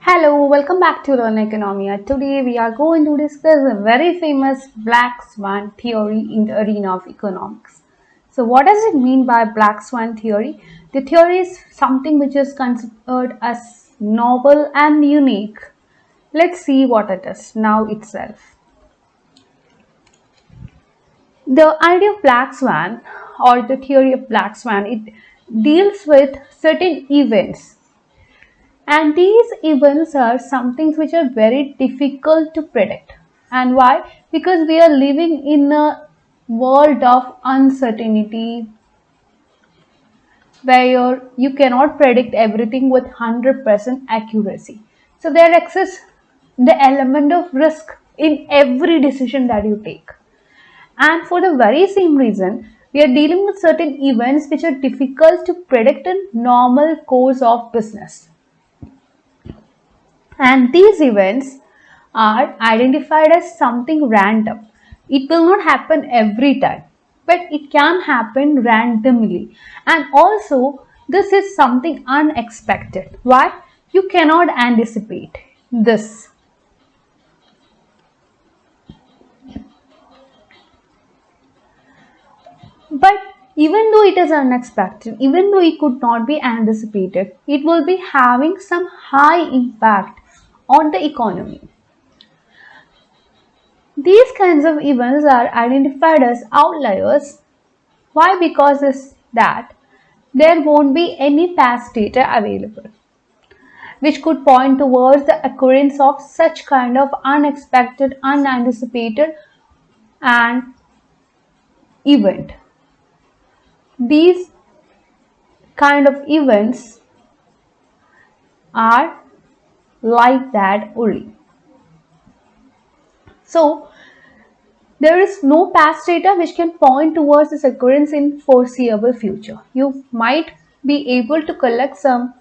Hello, welcome back to Oikonomia. Today we are going to discuss a very famous Black Swan theory in the arena of economics. So what does it mean by Black Swan theory? The theory is something which is considered as novel and unique. Let's see what it is now itself. The idea of Black Swan or the theory of Black Swan, it deals with certain events. And these events are some things which are very difficult to predict. And why? Because we are living in a world of uncertainty where you cannot predict everything with 100% accuracy. So there exists the element of risk in every decision that you take. And for the very same reason, we are dealing with certain events which are difficult to predict in normal course of business. And these events are identified as something random. It will not happen every time, but it can happen randomly. And also, this is something unexpected. Why? You cannot anticipate this. But even though it is unexpected, even though it could not be anticipated, it will be having some high impact on the economy. These kinds of events are identified as outliers. Why? Because is that there won't be any past data available which could point towards the occurrence of such kind of unexpected, unanticipated and event. These kind of events are like that only. So there is no past data which can point towards this occurrence in foreseeable future. You might be able to collect some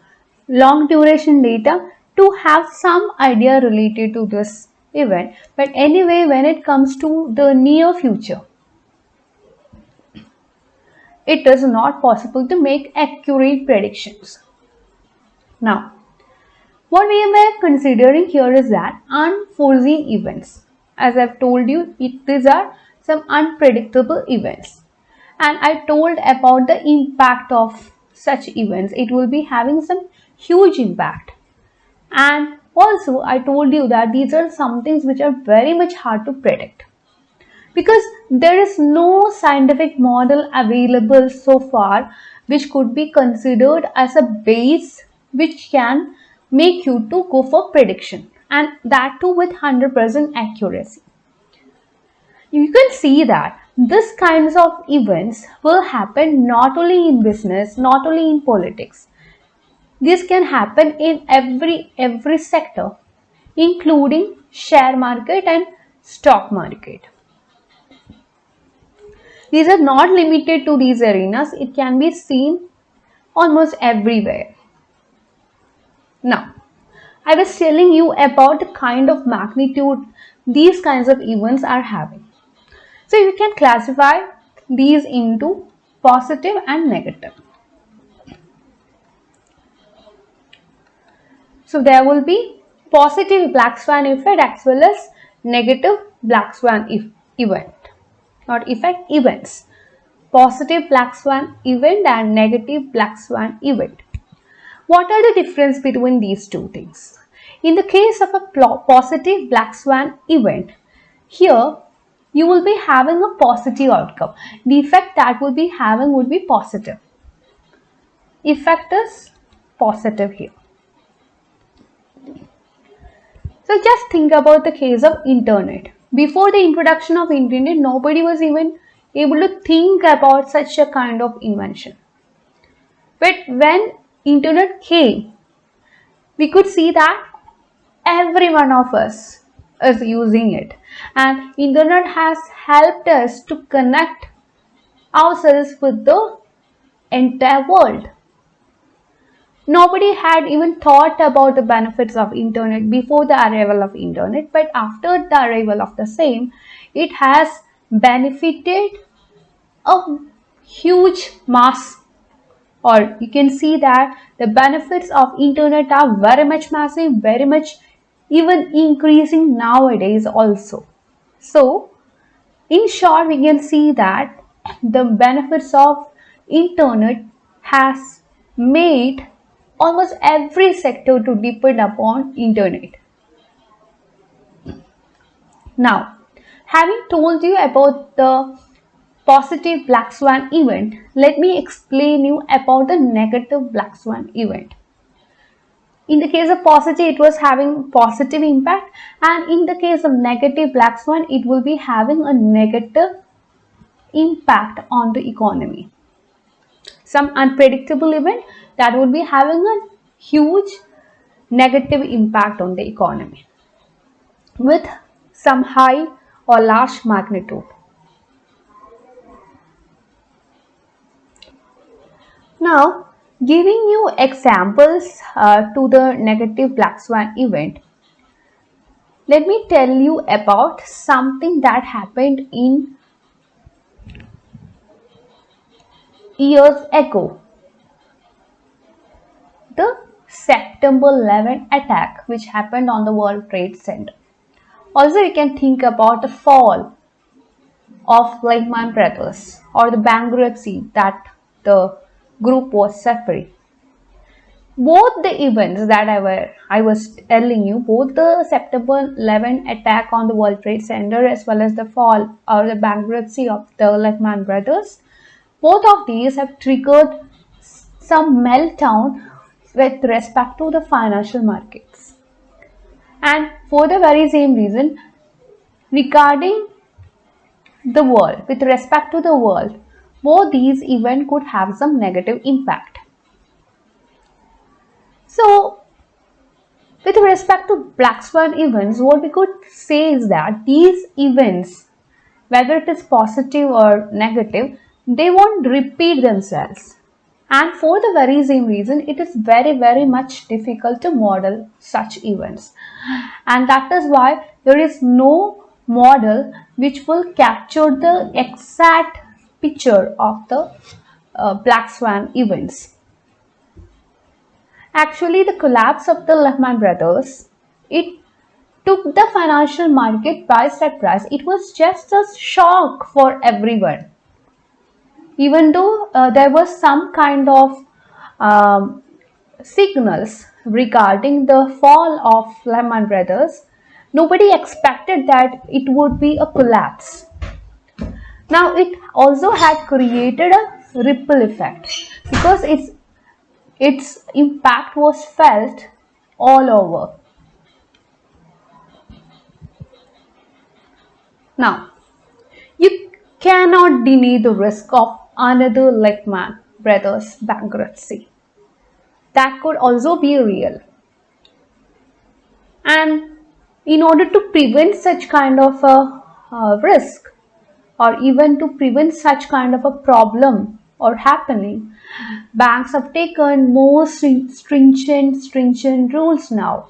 long duration data to have some idea related to this event. But anyway, when it comes to the near future, it is not possible to make accurate predictions. Now, what we were considering here is that unforeseen events. As I've told you, these are some unpredictable events. And I told about the impact of such events. It will be having some huge impact. And also, I told you that these are some things which are very much hard to predict. Because there is no scientific model available so far which could be considered as a base which can make you to go for prediction, and that too with 100% accuracy. You can see that this kinds of events will happen not only in business, not only in politics. This can happen in every sector, including share market and stock market. These are not limited to these arenas. It can be seen almost everywhere. Now, I was telling you about the kind of magnitude these kinds of events are having. So you can classify these into positive and negative. So there will be positive black swan effect as well as negative black swan event. Not effect, events. Positive black swan event and negative black swan event. What are the difference between these two things? In the case of a positive black swan event, here you will be having a positive outcome. The effect that will be having would be positive. Effect is positive here. So just think about the case of internet. Before the introduction of internet, nobody was even able to think about such a kind of invention. But when internet came, we could see that every one of us is using it, and internet has helped us to connect ourselves with the entire world. Nobody had even thought about the benefits of internet before the arrival of internet, but after the arrival of the same, it has benefited a huge mass or you can see that the benefits of internet are very much massive, very much even increasing nowadays also. So in short, we can see that the benefits of internet has made almost every sector to depend upon internet. Now, having told you about the positive black swan event, let me explain you about the negative black swan event. In the case of positive, it was having positive impact, and in the case of negative black swan, it will be having a negative impact on the economy. Some unpredictable event that would be having a huge negative impact on the economy with some high or large magnitude. Now, giving you examples to the negative black swan event, let me tell you about something that happened in years ago. The September 11 attack which happened on the World Trade Center. Also, you can think about the fall of Lehman Brothers or the bankruptcy that the group was suffering. Both the events that I was telling you, both the September 11 attack on the World Trade Center as well as the fall or the bankruptcy of the Lehman Brothers, both of these have triggered some meltdown with respect to the financial markets. And for the very same reason, regarding the world, with respect to the world, both these events could have some negative impact. So, with respect to black swan events, what we could say is that these events, whether it is positive or negative, they won't repeat themselves. And for the very same reason, it is very much difficult to model such events. And that is why there is no model which will capture the exact picture of the black swan events. Actually, the collapse of the Lehman Brothers, it took the financial market by surprise. It was just a shock for everyone. Even though there was some kind of signals regarding the fall of Lehman Brothers, nobody expected that it would be a collapse. Now, it also had created a ripple effect because its impact was felt all over. Now, you cannot deny the risk of another Lehman Brothers bankruptcy. That could also be real. And in order to prevent such kind of a risk, or even to prevent such kind of a problem or happening, banks have taken more stringent rules now,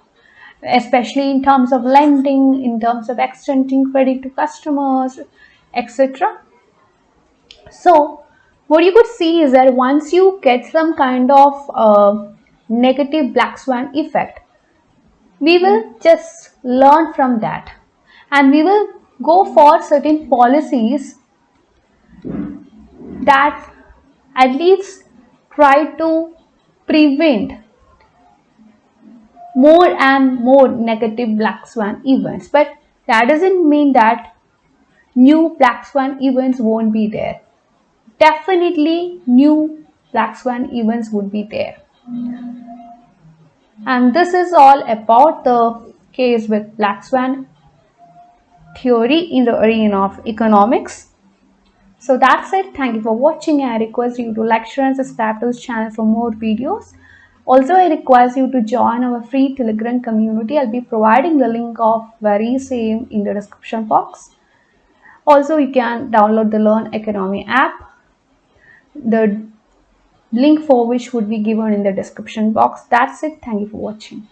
especially in terms of lending, in terms of extending credit to customers, etc. So, what you could see is that once you get some kind of negative black swan effect, we will just learn from that and we will go for certain policies that at least try to prevent more and more negative black swan events. But that doesn't mean that new black swan events won't be there. Definitely new black swan events would be there. And this is all about the case with black swan theory in the arena of economics. So that's it. Thank you for watching. I request you to like, share and subscribe to this channel for more videos. Also, I request you to join our free Telegram community. I'll be providing the link of very same in the description box. Also, you can download the Learn Economy app. The link for which would be given in the description box. That's it. Thank you for watching.